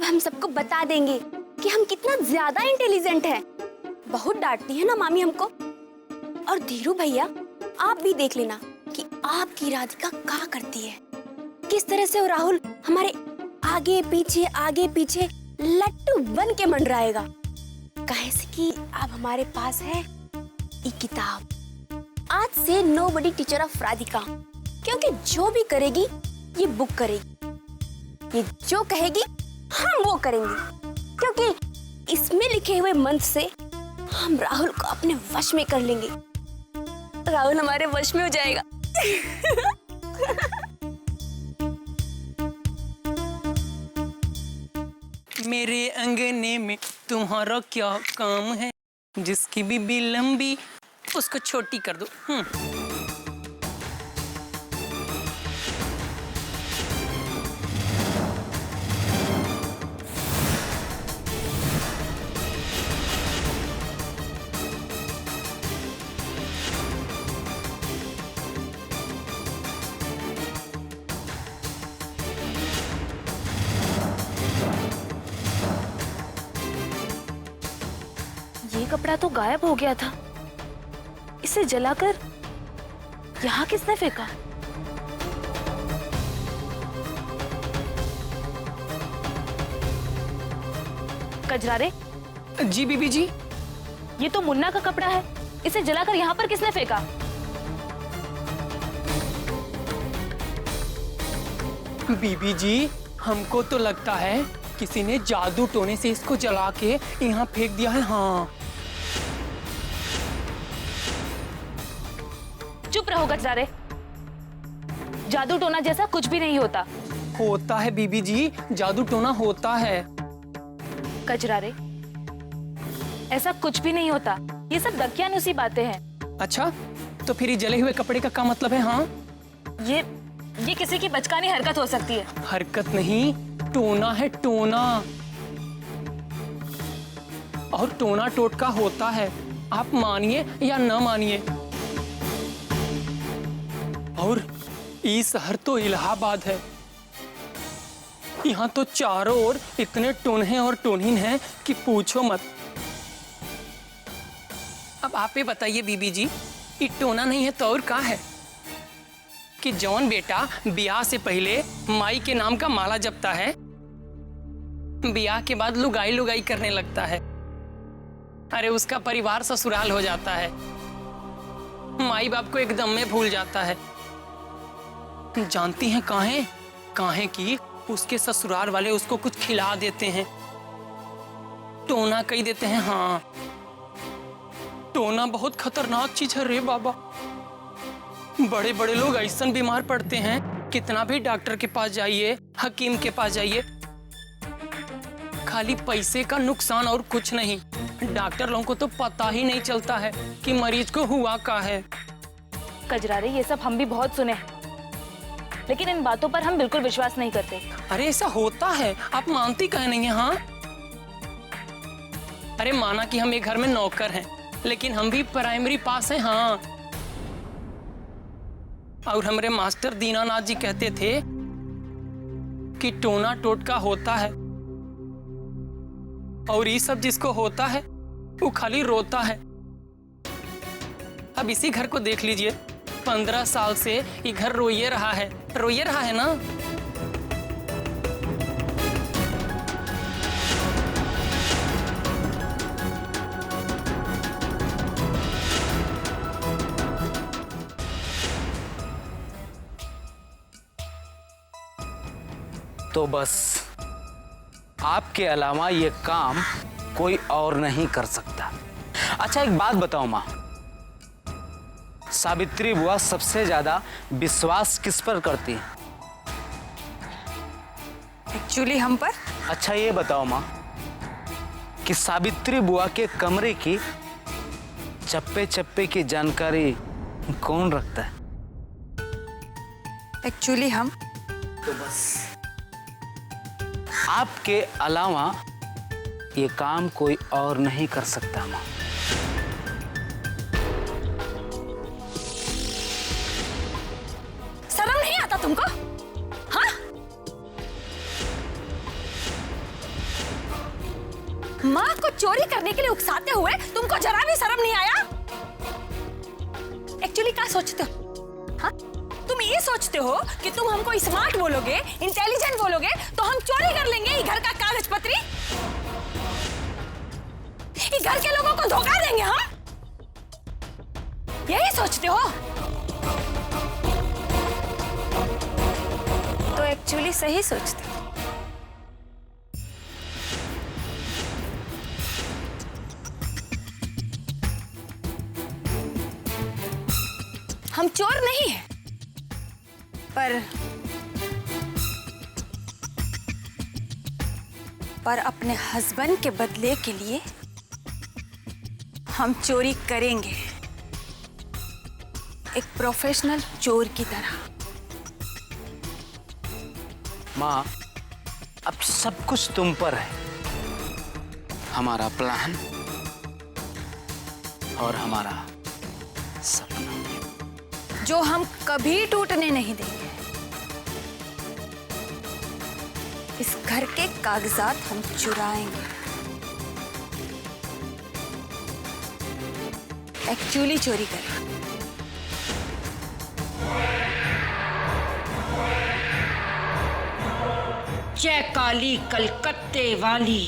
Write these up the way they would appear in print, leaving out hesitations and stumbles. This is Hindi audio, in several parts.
अब हम सबको बता देंगे कि हम कितना ज्यादा इंटेलिजेंट हैं। बहुत डांटती है ना मामी हमको। और धीरू भैया, आप भी देख लेना कि आपकी राधिका क्या करती है, किस तरह से वो राहुल हमारे आगे पीछे लट्टू बन के मंडराएगा। काहे से कि अब हमारे पास है ये किताब। आज से नोबडी टीचर ऑफ राधिका, क्योंकि जो भी करेगी ये बुक करेगी, ये जो कहेगी हम वो करेंगे, क्योंकि इसमें लिखे हुए मंत्र से हम राहुल को अपने वश में कर लेंगे। राहुल हमारे वश में हो जाएगा। मेरे अंगने में तुम्हारा क्या काम है, जिसकी बीबी लंबी उसको छोटी कर दो। ये कपड़ा तो गायब हो गया था, इसे जलाकर यहाँ किसने फेंका? कजरारे, जी बीबी जी। ये तो मुन्ना का कपड़ा है, इसे जलाकर यहाँ पर किसने फेंका? बीबी जी, हमको तो लगता है किसी ने जादू टोने से इसको जला के यहाँ फेंक दिया है। हाँ, चुप रहो कजरारे, जादू टोना जैसा कुछ भी नहीं होता। होता है बीबी जी, जादू टोना होता है। कजरारे, ऐसा कुछ भी नहीं होता, ये सब दकियानुसी बातें हैं। अच्छा, तो फिर ये जले हुए कपड़े का क्या मतलब है? हाँ, ये किसी की बचकानी हरकत हो सकती है। हरकत नहीं, टोना है, टोना। और टोना टोटका होता है, आप मानिए या न मानिए। और ये शहर तो इलाहाबाद है, यहाँ तो चारों ओर इतने टोन्हे और टोनहीन हैं कि पूछो मत। अब आप ही बताइए बीबी जी, ये टोना नहीं है तो और क्या है? कि जौन बेटा ब्याह से पहले माई के नाम का माला जपता है, ब्याह के बाद लुगाई लुगाई करने लगता है, अरे उसका परिवार ससुराल हो जाता है, माई बाप को एकदम में भूल जाता है। जानती हैं काहे? काहे कि उसके ससुराल वाले उसको कुछ खिला देते हैं, टोना कह देते हैं। हाँ, टोना बहुत खतरनाक चीज है रे बाबा। बड़े बड़े लोग ऐसा बीमार पड़ते हैं, कितना भी डॉक्टर के पास जाइए, हकीम के पास जाइए, खाली पैसे का नुकसान और कुछ नहीं। डॉक्टर लोगों को तो पता ही नहीं चलता है कि मरीज को हुआ क्या है। कजरारे, ये सब हम भी बहुत सुने हैं, लेकिन इन बातों पर हम बिल्कुल विश्वास नहीं करते। अरे ऐसा होता है, आप मानती कहे नहीं है? हाँ, अरे माना कि हम एक घर में नौकर हैं, लेकिन हम भी प्राइमरी पास हैं। हाँ, और हमारे मास्टर दीनानाथ जी कहते थे कि टोना टोटका होता है, और ये सब जिसको होता है वो खाली रोता है। अब इसी घर को देख लीजिए, 15 साल से ये घर रोइए रहा है ना। तो बस आपके अलावा ये काम कोई और नहीं कर सकता। अच्छा, एक बात बताओ माँ, सावित्री बुआ सबसे ज्यादा विश्वास किस पर करती है? एक्चुअली हम पर। अच्छा ये बताओ माँ कि सावित्री बुआ के कमरे की चप्पे चप्पे की जानकारी कौन रखता है? एक्चुअली हम। तो बस आपके अलावा ये काम कोई और नहीं कर सकता माँ। शर्म नहीं आता तुमको? हाँ, चोरी करने के लिए उकसाते हुए तुमको जरा भी शर्म नहीं आया? एक्चुअली क्या सोचते हो? हाँ, तुम ये सोचते हो कि तुम हमको स्मार्ट बोलोगे, इंटेलिजेंट बोलोगे तो हम चोरी कर लेंगे ये घर का कागज पत्री, ये घर के लोगों को धोखा देंगे हम? यही सोचते हो? तो एक्चुअली सही सोचते हो। हम चोर नहीं हैं, पर अपने हस्बैंड के बदले के लिए हम चोरी करेंगे, एक प्रोफेशनल चोर की तरह। माँ, अब सब कुछ तुम पर है। हमारा प्लान और हमारा सपना, जो हम कभी टूटने नहीं देंगे। इस घर के कागजात हम चुराएंगे, एक्चुअली चोरी करेंगे। जय काली कलकत्ते वाली,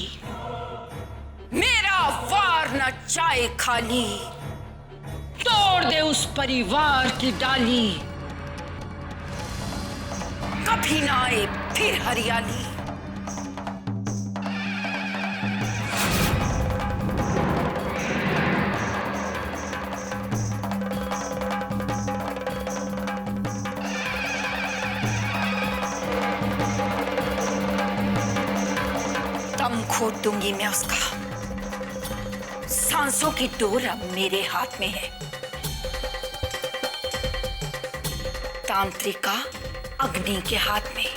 मेरा वार न चाहे खाली, तोड़ दे उस परिवार की डाली, कभी ना आए फिर हरियाली। दम घोट दूंगी मैं उसका, सांसों की डोर अब मेरे हाथ में है, तांत्रिका अग्नि के हाथ में।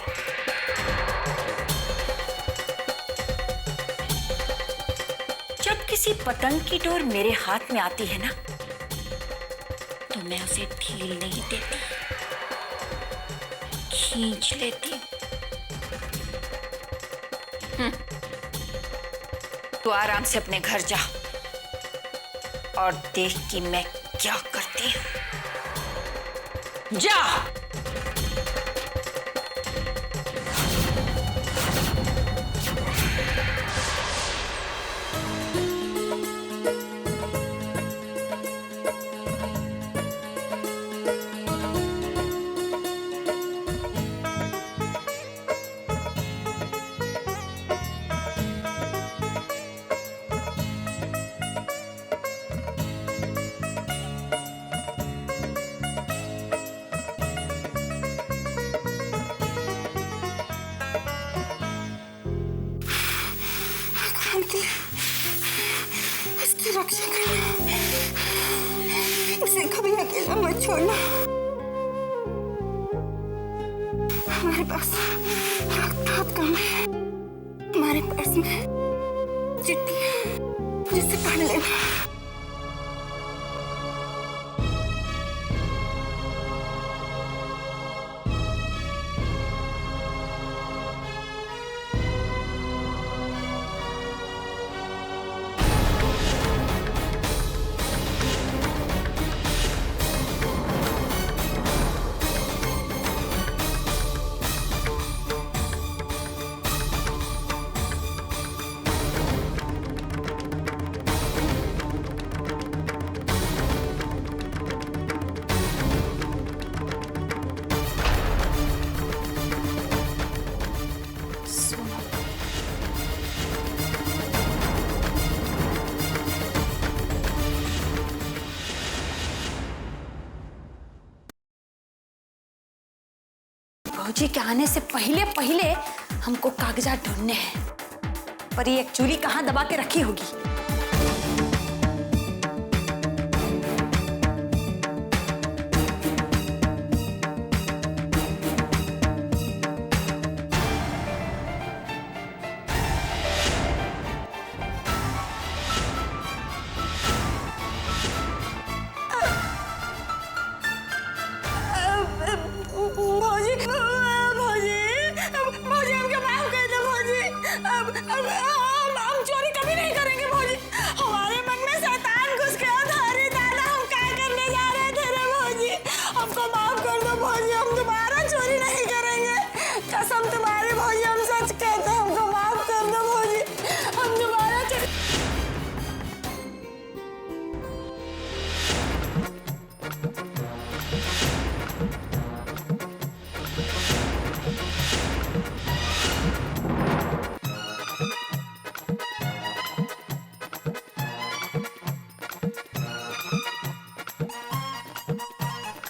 जब किसी पतंग की डोर मेरे हाथ में आती है ना, तो मैं उसे ढील नहीं देती, खींच लेती। तो आराम से अपने घर जा और देख कि मैं क्या करती हूं। जा। उसकी रक्षा करना, उसे कभी अकेला मत छोड़ना। हमारे पास वक्त बहुत कम है, हमारे पर्स में चिट्ठी है, जिसे पढ़ लेना। भौजी के आने से पहले पहले हमको कागजात ढूंढने हैं, पर ये एक्चुअली कहाँ दबा के रखी होगी। हम चोरी कभी नहीं करेंगे भौजी।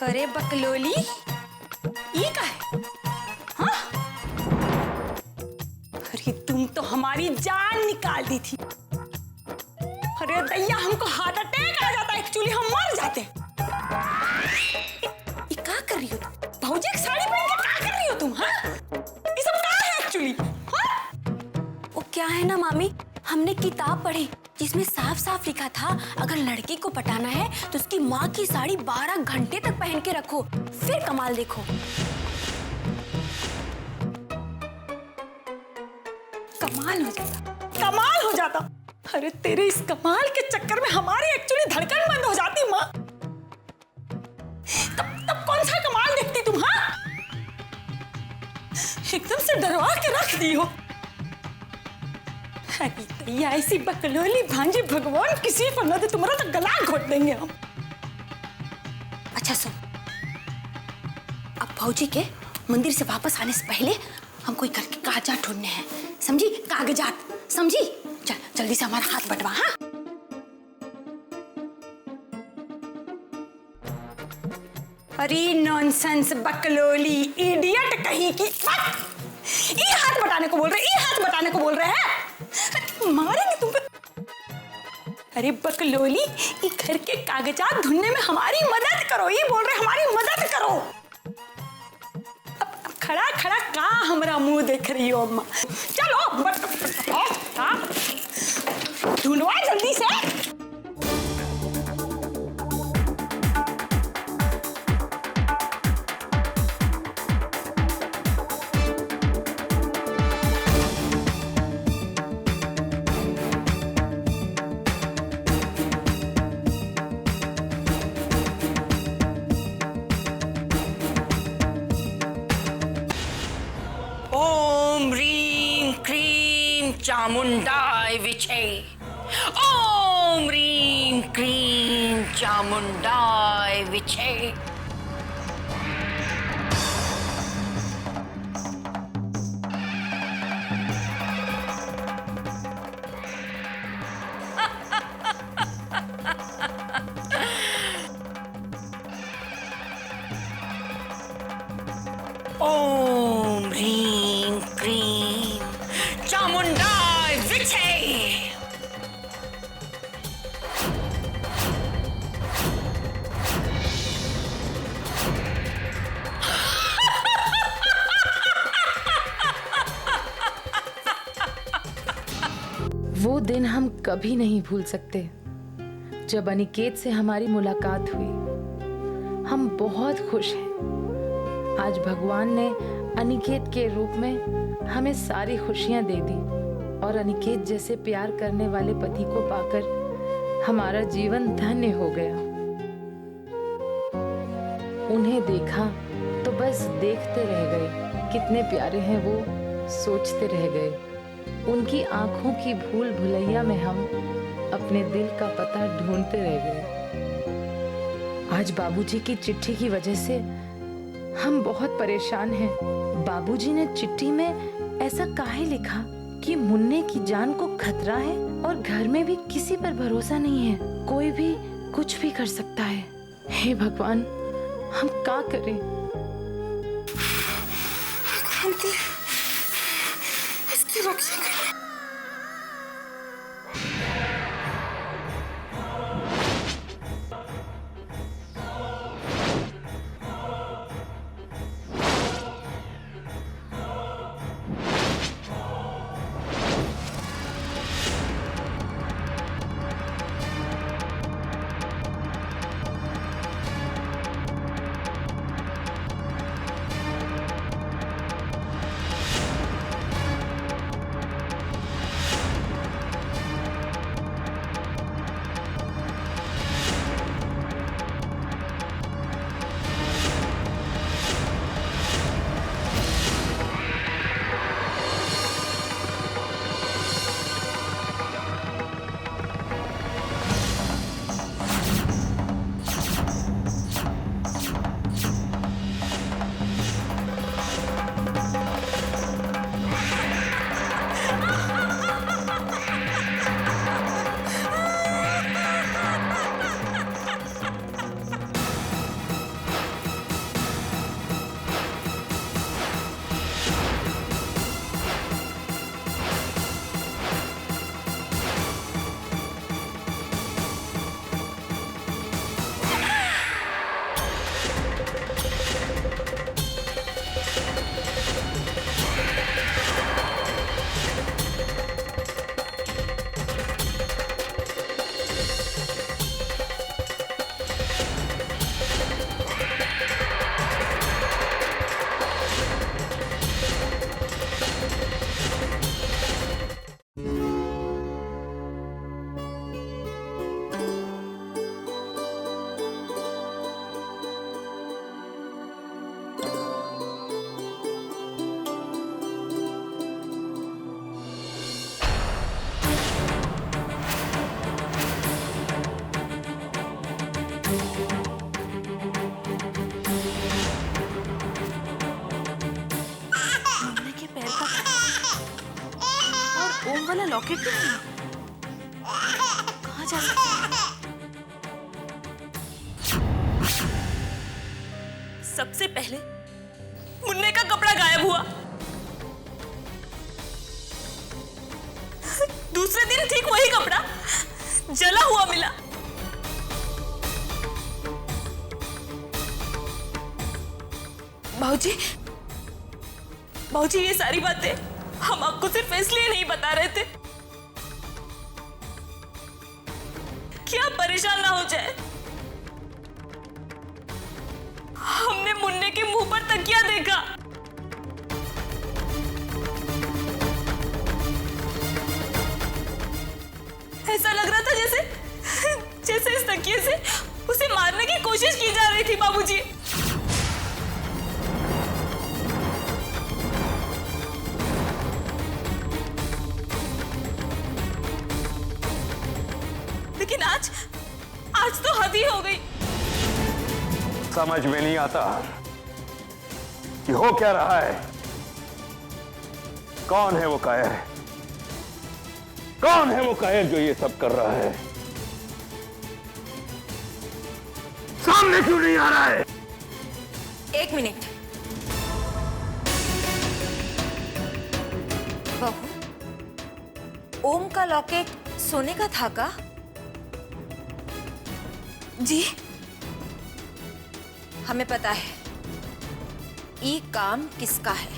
अरे बकलोली, ये का है? हाँ? अरे तुम तो हमारी जान निकाल दी थी। अरे दैया, हमको हार्ट अटैक आ जाता, एक्चुअली हम मर जाते। ये क्या कर रही हो तुम? भौजी की साड़ी पहन के क्या कर रही हो तुम? हाँ? ये सब क्या है एक्चुअली? हाँ? वो क्या है ना मामी, हमने किताब पढ़ी जिसमें साफ साफ लिखा था अगर लड़की को पटाना है तो उसकी माँ की साड़ी 12 घंटे तक पहन के रखो, फिर कमाल देखो। कमाल हो जाता, कमाल हो जाता। अरे तेरे इस कमाल के चक्कर में हमारी एक्चुअली धड़कन बंद हो जाती माँ। तब कौन सा कमाल देखती तुम? हाँ, एकदम से डरवा के रख दी हो। अरे ऐसी बकलोली भांजी भगवान किसी को न दे, तुम्हारा तो गला घोट देंगे हम। अच्छा सुन, अब भौजी के मंदिर से वापस आने से पहले हम कोई करके कागजात ढूंढने हैं, समझी? कागजात, समझी? चल जल्दी से हमारा हाथ बंटवा। हाँ, अरे नॉनसेंस बकलोली, इडियट कहीं की। ये हाथ बटाने को बोल रहे, ये हाथ बटाने को बोल रहे हैं, मारेंगे तुम पे। अरे बकलोली, ये घर के कागजात ढूंढने में हमारी मदद करो, ये बोल रहे हमारी मदद करो। अब खड़ा खड़ा कहाँ हमारा मुंह देख रही हो अम्मा? चलो ढूंढवा जल्दी से। ओम ह्रीं क्रीं चामुंडाय विचे। ओम ह्रीं क्रीं चामुंडाय विचे। ओम ह्रीं क्रीं चामुंडाय विचे। वो दिन हम कभी नहीं भूल सकते जब अनिकेत से हमारी मुलाकात हुई। हम बहुत खुश हैं। आज भगवान ने अनिकेत के रूप में हमें सारी खुशियां दे दी और अनिकेत जैसे प्यार करने वाले पति को पाकर हमारा जीवन धन्य हो गया। उन्हें देखा तो बस देखते रह गए, कितने प्यारे हैं वो, सोचते रह गए। उनकी आंखों की भूल भुलैया में हम अपने दिल का पता ढूंढते रह गए। आज बाबूजी की चिट्ठी की वजह से हम बहुत परेशान हैं। बाबूजी ने चिट्ठी में ऐसा काहे लिखा कि मुन्ने की जान को खतरा है और घर में भी किसी पर भरोसा नहीं है, कोई भी कुछ भी कर सकता है। हे भगवान, हम क्या करें? इसकी रक्षा करें। मुन्ने के पैर का और ओम वाला लॉकेट भी नहीं। कहाँ जा सकते हैं? सबसे पहले मुन्ने का कपड़ा गायब हुआ, दूसरे दिन ठीक वही कपड़ा जला हुआ मिला। बाबूजी, बाबूजी, ये सारी बातें हम आपको सिर्फ इसलिए नहीं बता रहे थे कि आप परेशान ना हो जाए। हमने मुन्ने के मुंह पर तकिया देखा। ऐसा लग रहा था जैसे जैसे इस तकिए से उसे मारने की कोशिश की जा रही थी बाबूजी। लेकिन आज तो हद ही हो गई। समझ में नहीं आता कि हो क्या रहा है। कौन है वो कायर? कौन है वो कायर जो ये सब कर रहा है? सामने क्यों नहीं आ रहा है? एक मिनट बहू, ओम का लॉकेट सोने का था का? जी, हमें पता है ये काम किसका है।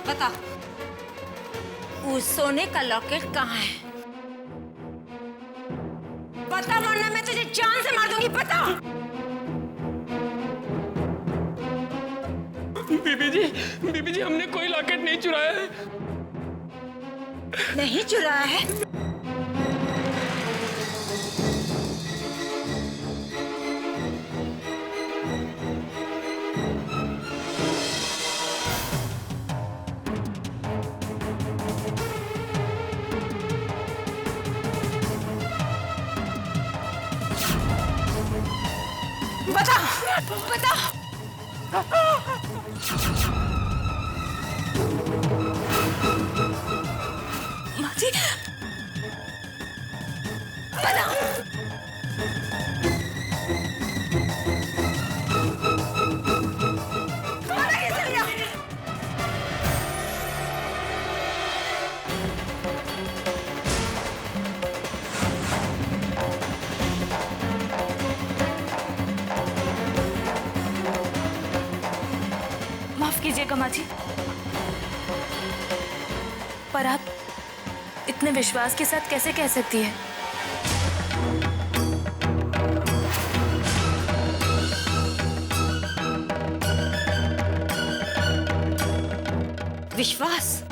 बता, वो सोने का लॉकेट कहाँ है? पता, वरना मैं तुझे जान से मार दूंगी। पता। बीबी जी, हमने कोई लॉकेट नहीं चुराया है। नहीं चुराया है? बता, बता। माँ जी, बता। तुम्हारा कैसे लिया? माफ कीजिएगा माँ जी, पर आप इतने विश्वास के साथ कैसे कह सकती है? विश्वास?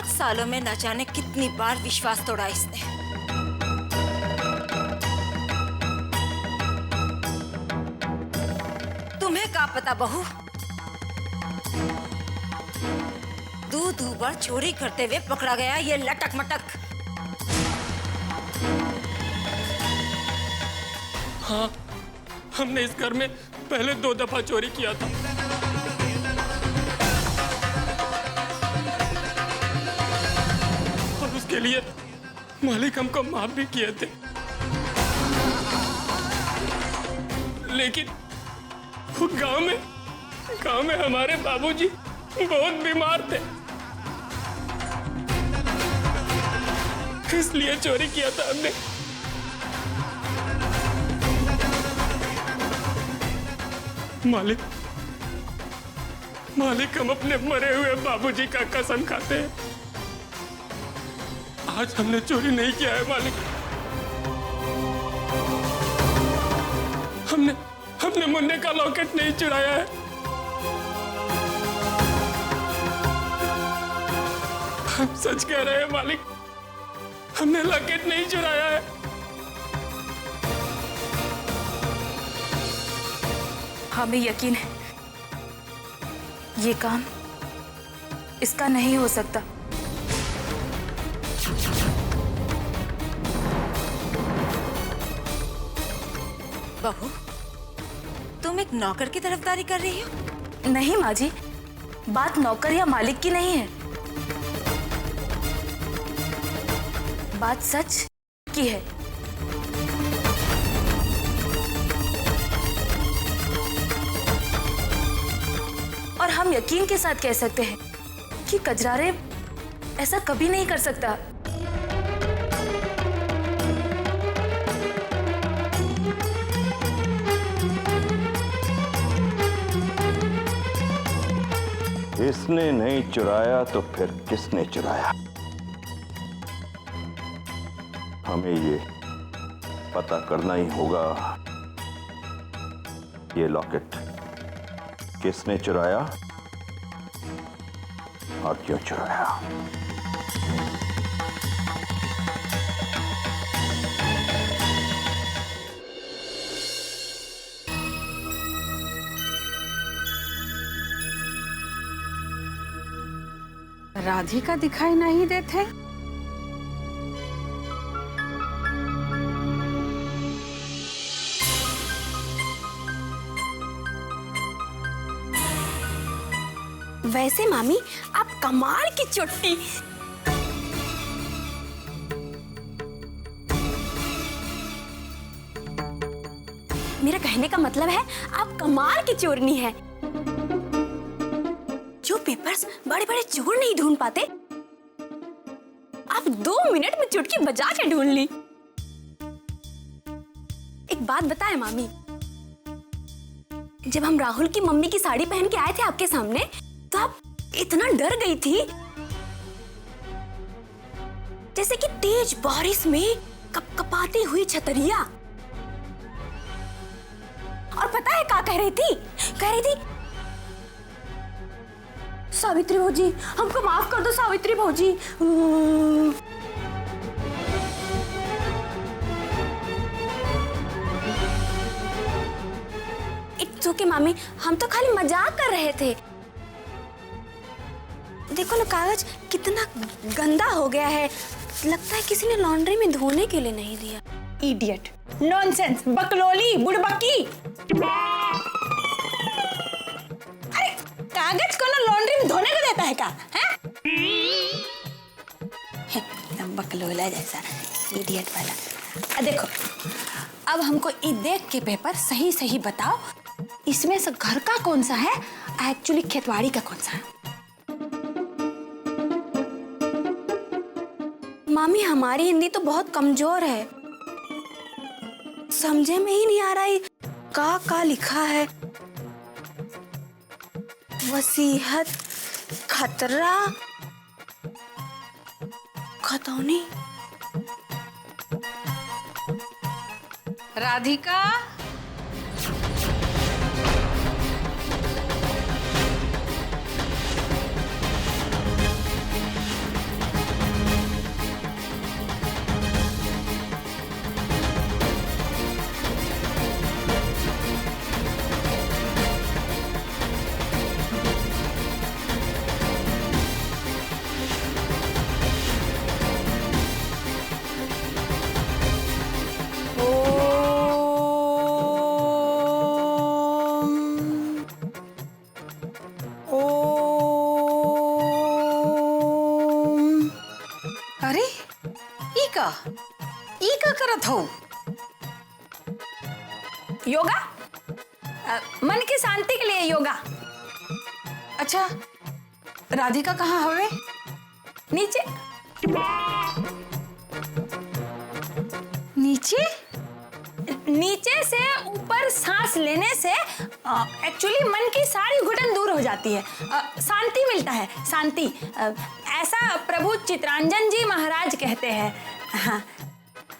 सालों में न जाने कितनी बार विश्वास तोड़ा इसने। तुम्हें क्या पता बहू, दूध ऊपर चोरी करते हुए पकड़ा गया ये लटक मटक। हाँ, हमने इस घर में पहले 2 दफा चोरी किया था। और उसके लिए मालिक हमको माफ भी किए थे। लेकिन वो गांव में हमारे बाबूजी बहुत बीमार थे, इसलिए चोरी किया था हमने। मालिक, हम अपने मरे हुए बाबूजी का कसम खाते हैं, आज हमने चोरी नहीं किया है मालिक। हमने मुन्ने का लॉकेट नहीं चुराया है। हम सच कह रहे हैं मालिक, हमने लॉकेट नहीं चुराया है। हमें यकीन है ये काम इसका नहीं हो सकता। बहू, तुम एक नौकर की तरफदारी कर रही हो? नहीं माँ जी, बात नौकर या मालिक की नहीं है, बात सच की है। और हम यकीन के साथ कह सकते हैं कि कजरारे ऐसा कभी नहीं कर सकता। इसने नहीं चुराया तो फिर किसने चुराया? हमें ये पता करना ही होगा, ये लॉकेट किसने चुराया और क्यों चुराया। राधिका दिखाई नहीं देते। वैसे मामी आप कमाल की चुट्टी। मेरा कहने का मतलब है आप कमाल की चोरनी है। जो पेपर्स बड़े बड़े चोर नहीं ढूंढ पाते, आप 2 मिनट में चुटकी बजा के ढूंढ ली। एक बात बताएं मामी, जब हम राहुल की मम्मी की साड़ी पहन के आए थे आपके सामने, तो आप इतना डर गई थी जैसे कि तेज बारिश में कपकपाती हुई छतरिया। और पता है क्या कह रही थी? सावित्री भौजी, हमको माफ कर दो सावित्री भौजी। इट्स ओके मामी, हम तो खाली मजाक कर रहे थे। देखो ना कागज कितना गंदा हो गया है, लगता है किसी ने लॉन्ड्री में धोने के लिए नहीं दिया। इडियट, नॉनसेंस, बकलोली, बुड़बकी। अरे कागज को ना लॉन्ड्री में धोने को देता है क्या? एकदम बकलोला जैसा, इडियट वाला। देखो, अब हमको ये देख के पेपर सही सही बताओ, इसमें से घर का कौन सा है, एक्चुअली खेतवाड़ी का कौन सा है? मामी हमारी हिंदी तो बहुत कमजोर है, समझे में ही नहीं आ रहा है का लिखा है। वसीहत, खतरा, खतौनी। राधिका, ई का करत हो? योगा? मन की शांति के लिए योगा। अच्छा, राधिका कहाँ हवे? नीचे नीचे? नीचे से ऊपर सांस लेने से एक्चुअली मन की सारी घुटन दूर हो जाती है, शांति मिलता है, शांति। ऐसा प्रभु चित्रांजन जी महाराज कहते हैं। हाँ।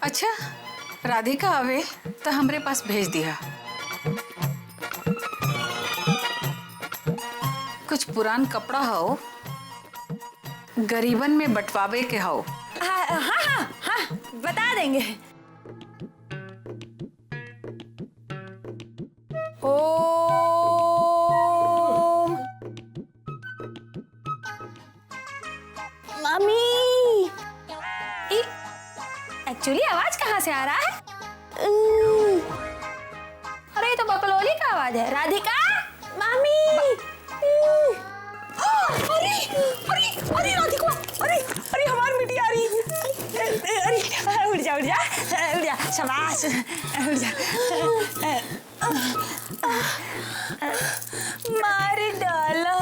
अच्छा, राधिका आवे तो हमरे पास भेज दिया। कुछ पुरान कपड़ा हो, गरीबन में बंटवावे के हो। हाँ हाँ हाँ, बता देंगे। ओम मामी, एक्चुअली आवाज कहाँ से आ रहा है? अरे ये तो बकलोली का आवाज है। राधिका, मामी। अरे अरे अरे राधिका, अरे अरे हमारी बेटी आ रही है। अरे उठ जा उठ जा उठ जा, शाबाश, उठ जा। मार डाला।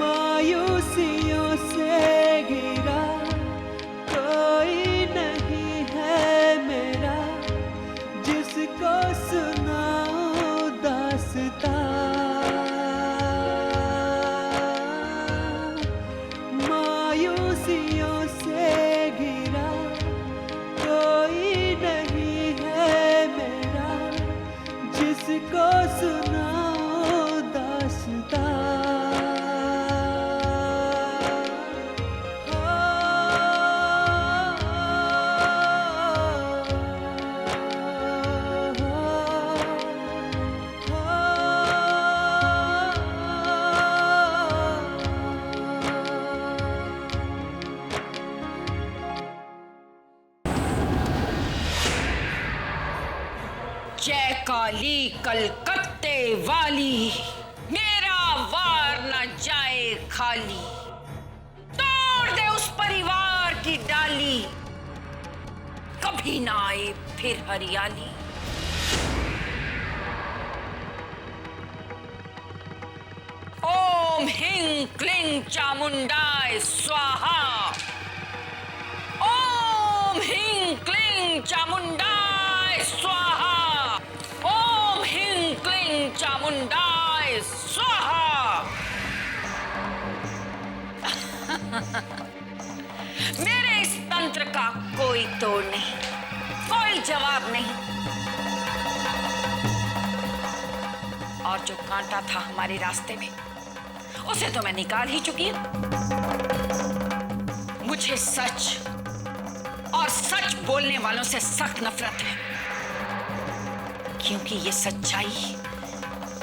मायूसियों से घिरा कोई नहीं है मेरा, जिसको सुनाऊं दास्तां। मायूसियों से घिरा कोई नहीं है मेरा, जिसको सुनाऊं दास्तां। जय काली कलकत्ते वाली, मेरा वार न जाए खाली। तोड़ दे उस परिवार की डाली, कभी ना आए फिर हरियाली। ओम ह्रीं क्लीं चामुंडाय स्वाहा। ओम ह्रीं क्लीं चामुंडाय स्वाहा। ओम ह्रीं क्लीं चामुंडाय स्वाहा। मेरे इस तंत्र का कोई तोड़ नहीं, कोई जवाब नहीं। और जो कांटा था हमारे रास्ते में, उसे तो मैं निकाल ही चुकी हूं। मुझे सच और सच बोलने वालों से सख्त नफरत है, क्योंकि ये सच्चाई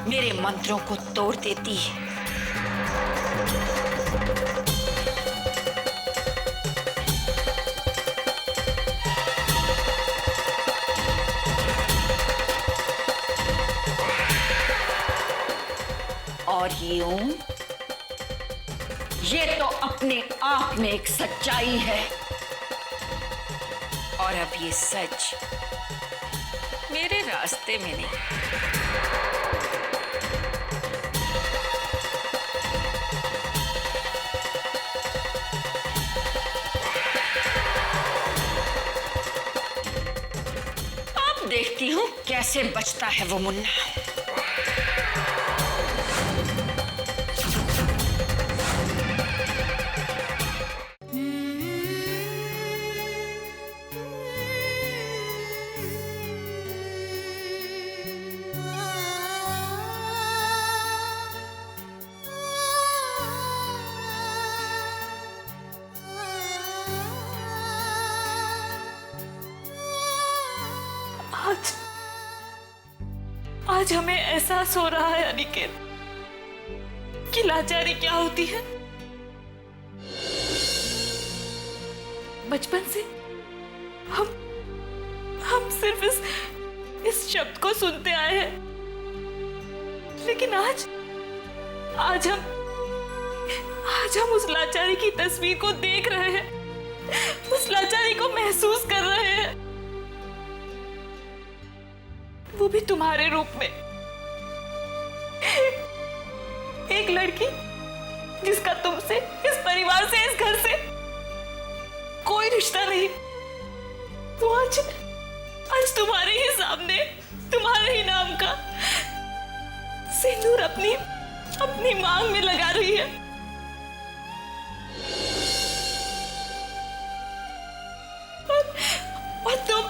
मेरे मंत्रों को तोड़ देती है। और ये ओम, ये तो अपने आप में एक सच्चाई है। और अब ये सच मेरे रास्ते में नहीं। अब देखती हूं कैसे बचता है वो मुन्ना। आज हमें एहसास हो रहा है अनिकेत कि लाचारी क्या होती है। बचपन से हम सिर्फ इस शब्द को सुनते आए हैं, लेकिन आज हम उस लाचारी की तस्वीर को देख रहे हैं, उस लाचारी को महसूस कर रहे हैं, वो भी तुम्हारे रूप में। एक लड़की जिसका तुमसे, इस परिवार से, इस घर से कोई रिश्ता नहीं, वो आज तुम्हारे ही सामने, तुम्हारे ही नाम का सिंदूर अपनी मांग में लगा रही है। और तुम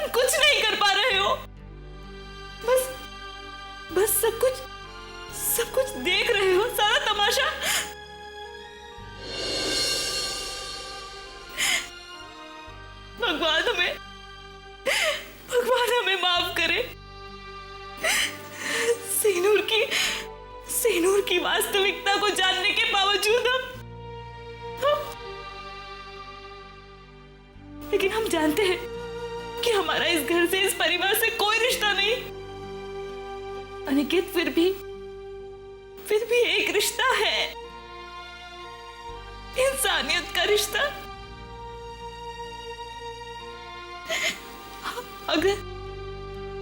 कुछ नहीं कर पा रहे हो, बस सब कुछ देख रहे हो, सारा तमाशा। भगवान हमें माफ करे। सीनूर की वास्तविकता को जानने के बावजूद लेकिन हम जानते हैं कि हमारा इस घर से, इस परिवार से कोई रिश्ता नहीं। अनिकेत, फिर भी एक रिश्ता है, इंसानियत का रिश्ता।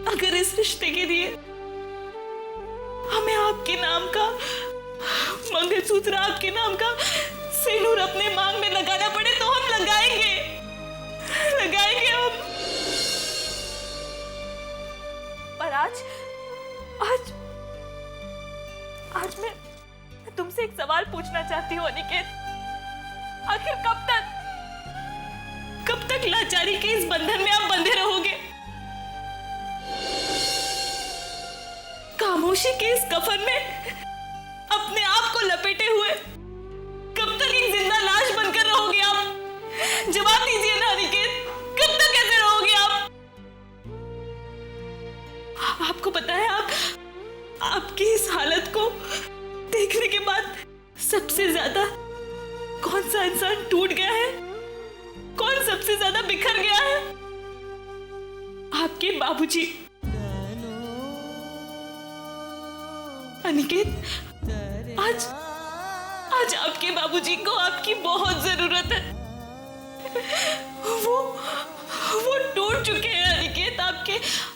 अगर इस रिश्ते के लिए हमें आपके नाम का मंगलसूत्र, आपके नाम का सिंदूर अपने मांग में लगाना पड़े तो हम लगाएंगे हम। पर आज मैं तुमसे एक सवाल पूछना चाहती हूँ अनिकेत। आखिर कब तक लाचारी के इस बंधन में आप बंधे रहोगे? खामोशी के इस कफन में अपने आप को लपेटे हुए कब तक एक जिंदा लाश बनकर रहोगे आप? जवाब दीजिए ना अनिकेत, कब तक ऐसे रहोगे आप? आपको पता है, आपकी इस हालत को देखने के बाद सबसे ज्यादा कौन सा इंसान टूट गया है, कौन सबसे ज्यादा बिखर गया है? आपके बाबूजी। अनिकेत, आज आपके बाबूजी को आपकी बहुत जरूरत है। वो टूट चुके हैं अनिकेत।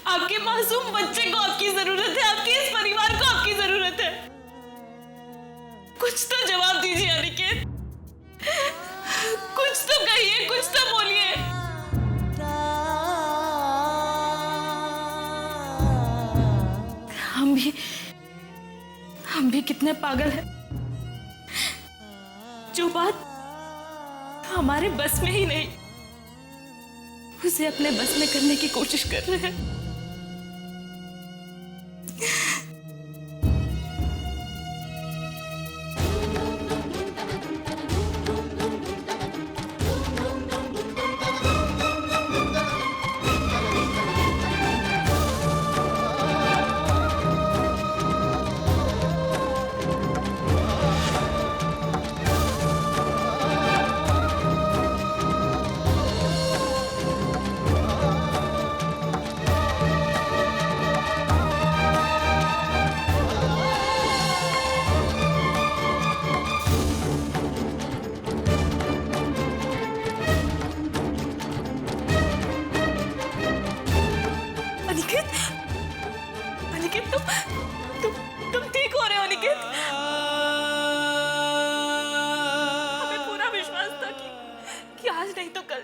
आपके मासूम बच्चे को आपकी जरूरत है, आपके इस परिवार को आपकी जरूरत है। कुछ तो जवाब दीजिए अनिकेत, कुछ तो कहिए, कुछ तो बोलिए। हम भी कितने पागल हैं, जो बात हमारे बस में ही नहीं, उसे अपने बस में करने की कोशिश कर रहे हैं। अनिकेत, तुम ठीक हो रहे हो अनिकेत? हमें पूरा विश्वास था कि आज नहीं तो कल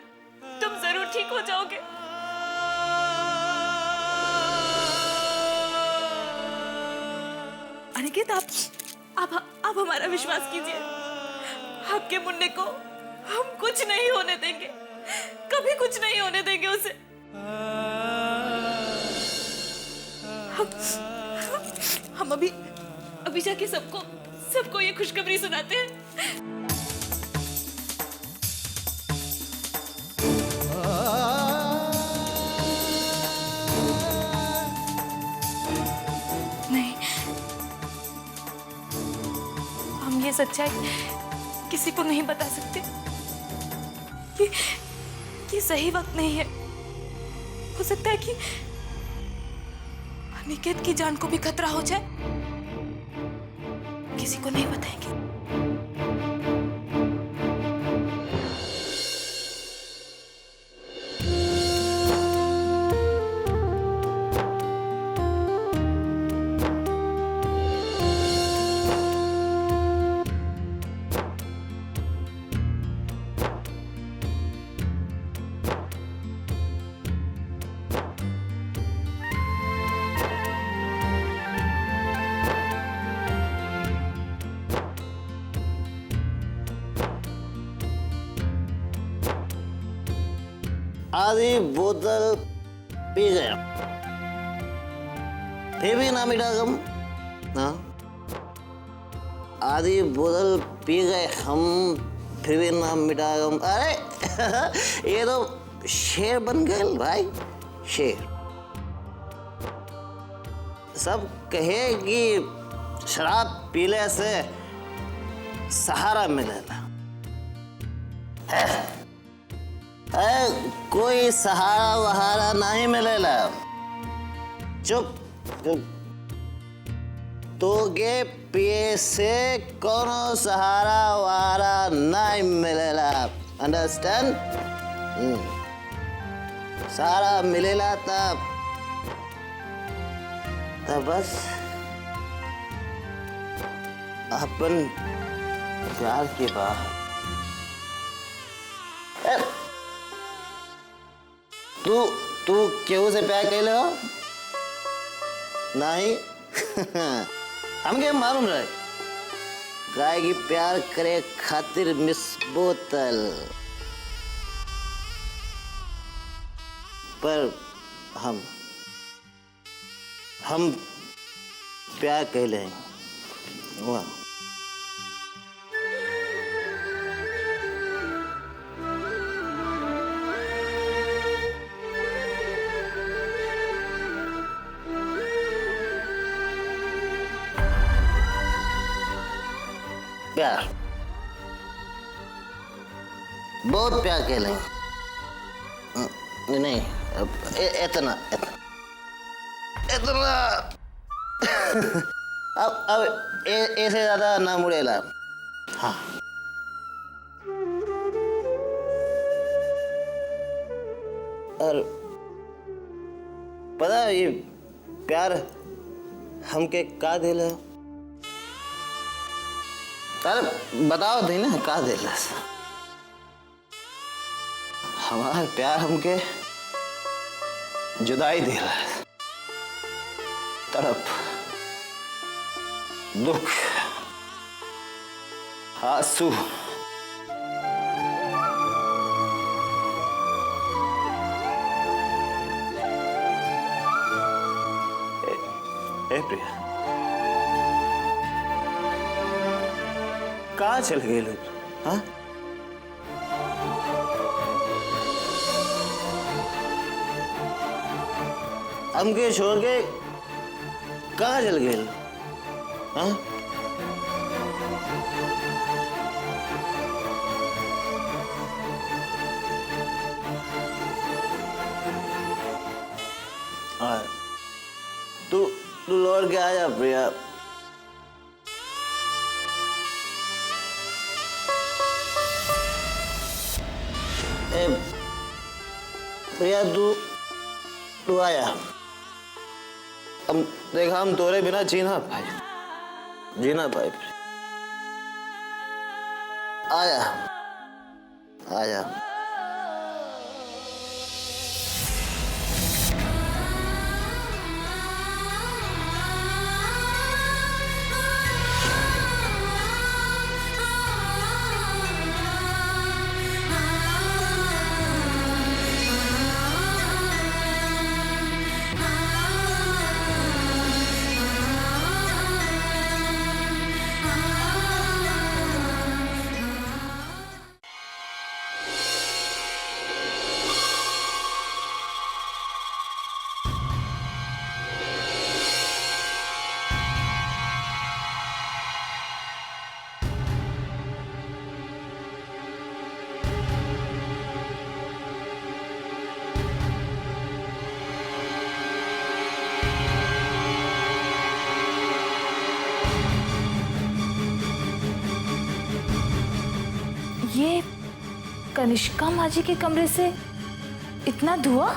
तुम जरूर ठीक हो जाओगे। अनिकेत, आप हमारा विश्वास कीजिए। आपके मुन्ने को हम कुछ नहीं होने देंगे, कभी कुछ नहीं होने देंगे उसे। हम अभी जाके सबको ये खुशखबरी सुनाते हैं। ये सच्चाई किसी को नहीं बता सकते। ये सही वक्त नहीं है। हो सकता है कि अनिकेत की जान को भी खतरा हो जाए। किसी को नहीं बताएंगे। आधी बोतल पी गया, फिर भी ना मिटा गम। हाँ, आधी बोतल पी गए हम, फिर भी ना मिटा गम। अरे ये तो शेर बन गए भाई, शेर। सब कहे कि शराब पीले से सहारा मिलेगा। कोई सहारा वहारा नहीं मिलेगा। चुप चुप। तो के पिए से कोनो सहारा वहारा नहीं मिलेगा। अंडरस्टैंड? सहारा मिलेगा तब बस अपन प्यार की बात। तू केहू से प्यार कैले हो? नहीं। हमके मालूम रहे गाय की प्यार करे खातिर मिस बोतल, पर हम प्यार कैले हैं। वाह, प्यार, बहुत प्यार के लिए। नहीं, इतना अब ऐसे ज्यादा ना मुड़ेला। हाँ, और पता है ये प्यार हमके का दिल है? अरे बताओ थी ना का दिल है? हमारा प्यार हमके जुदाई दिल है, तड़प, दुख, आंसू, ए प्रिया, कहाँ चल गए लोग? हाँ, हमके छोड़ के कहाँ चल गए? हाँ, तू लौट के आ जा प्रिया। प्रिया तू आया। अब देखा हम तोरे बिना जीना पाए। आया आया। कनिष्का माँ जी के कमरे से इतना धुआं?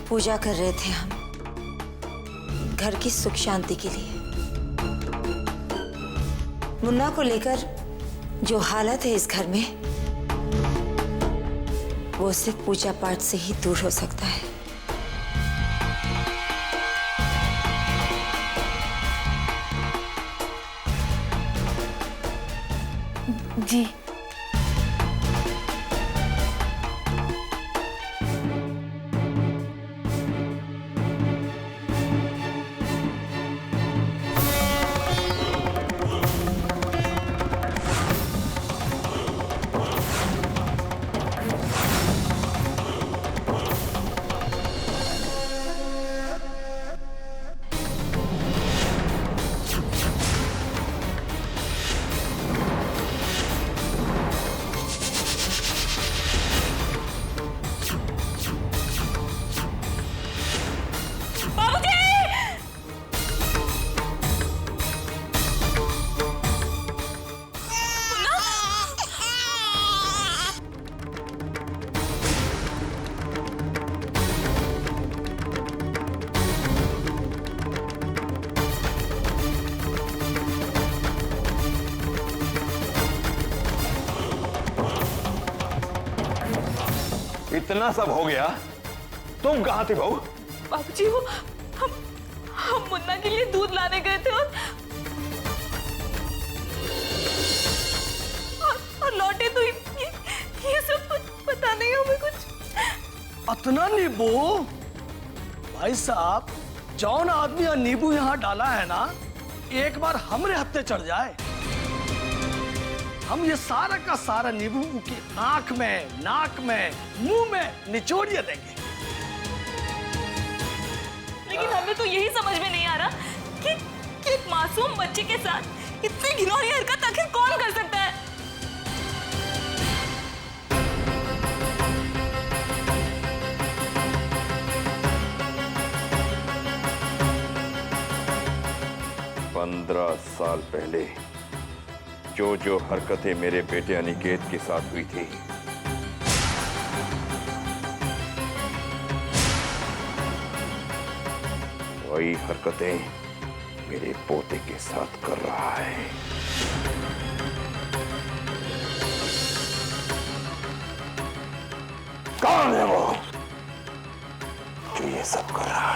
पूजा कर रहे थे हम घर की सुख शांति के लिए। मुन्ना को लेकर जो हालत है इस घर में, वो सिर्फ पूजा पाठ से ही दूर हो सकता है। जी इतना सब हो गया, तुम कहां थी बहू? बाबूजी वो हम मुन्ना के लिए दूध लाने गए थे और लौटे तो ये सब पता नहीं हमें कुछ। अतना नींबू? भाई साहब, जौन आदमी नींबू यहाँ डाला है ना, एक बार हमरे हत्थे चढ़ जाए, हम ये सारा का सारा नींबू की आंख में, नाक में, मुंह में निचोड़िए देंगे। लेकिन हमें तो यही समझ में नहीं आ रहा कि एक मासूम बच्चे के साथ इतनी घिनौनी हरकत आखिर कौन कर सकता है। पंद्रह साल पहले जो हरकतें मेरे बेटे अनिकेत के साथ हुई थी, वही हरकतें मेरे पोते के साथ कर रहा है। कौन है वो जो ये सब कर रहा है?